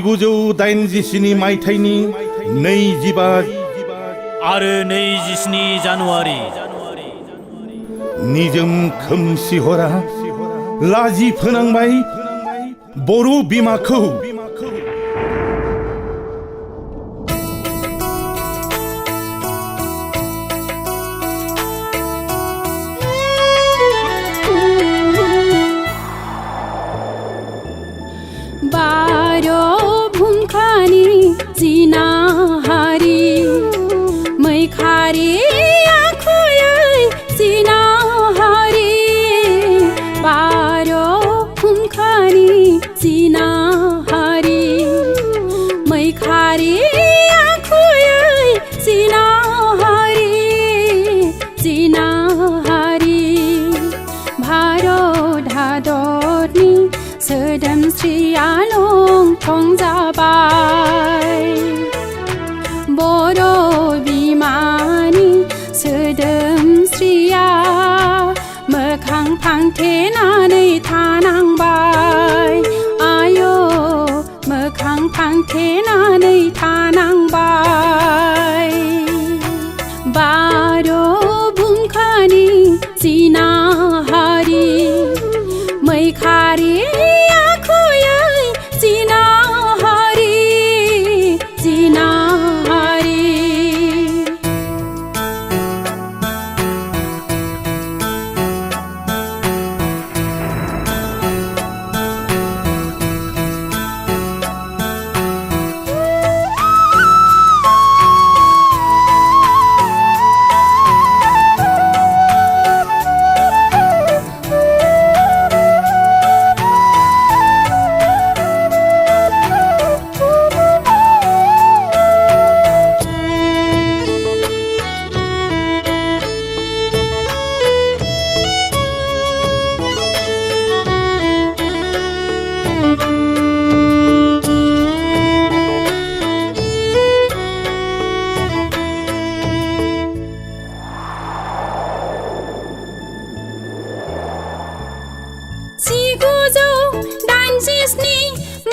1987 मायथाइनि 25 आरो 27 जानुवारि निजोम खोमसि हरा लाजि फोनांबाय बर' बिमाखौ बारो भुमखानि जिनाहारि मैखारि आखुयै जिनाहारि बारो भुमखानि जिनाहारि मैखारि आखुयै जिनाहारि जिनाहारि भारत हादरनि सोदोमस्रिया लंथं जाबाय बर' बिमानि सोदोमस्रिया मोखां फांथेनानै थानांबाय आय' मोखां फांथेनानै थानांबाय बार' भुमखानि जिनाहारि मैखारि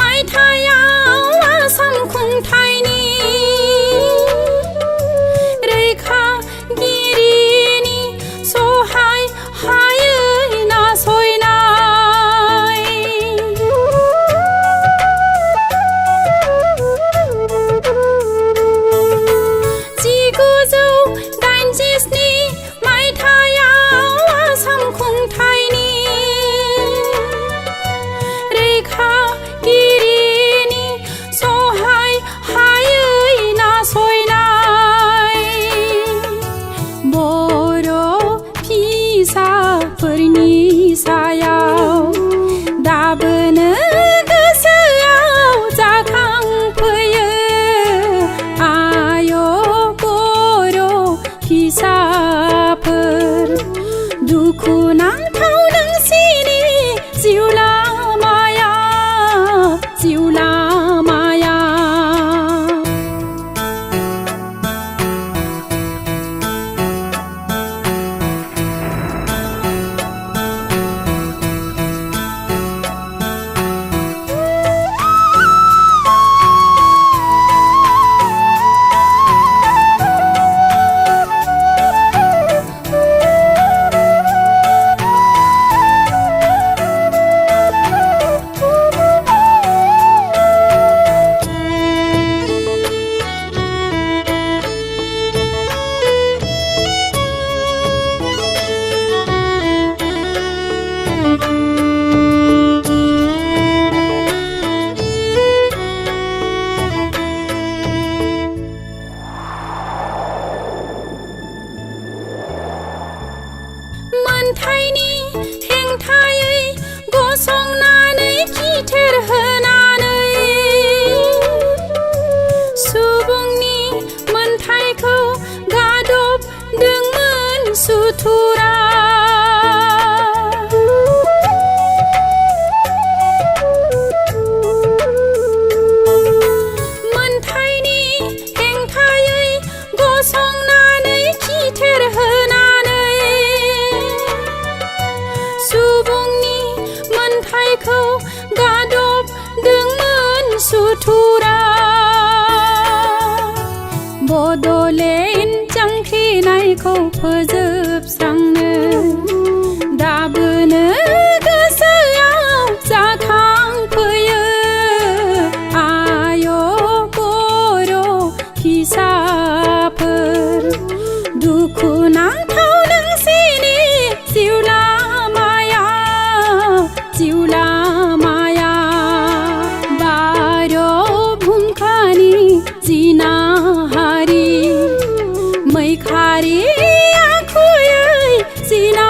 मायथाइयाव आसाम खुंथायनि रैखागिरिनि सहाय हायै नासयनाय 1987 मायथाइयाव आसाम खुंथायनि गिरिनि सहाय हायै नासयनाय बर' फिसाफोरनि सायाव दाबोनो गोसोआव जाखांफैयो आय' बर' फिसाफोर दुखु नांथाव नोंसिनि जिउ लामाया मोनथायनि हेंथायै गसंनानै खिथेर होनानै सुबुंनि मोनथायखौ गादबदोंमोन सुथुरा मोनथायनि हेंथायै गसंनानै खिथेर होनानै सुबुंनि मोनथायखौ गादबदोंमोन सुथुरा खामानिखौ फोजोबस्रांनो दाबोनो गोसोआव जाखांफैयो आय बर' फिसाफोर दुखुनांथाव नोंसिनि जिउ लामाया बार' भुमखानि जिनाहारि मैखारि आखुयै जिना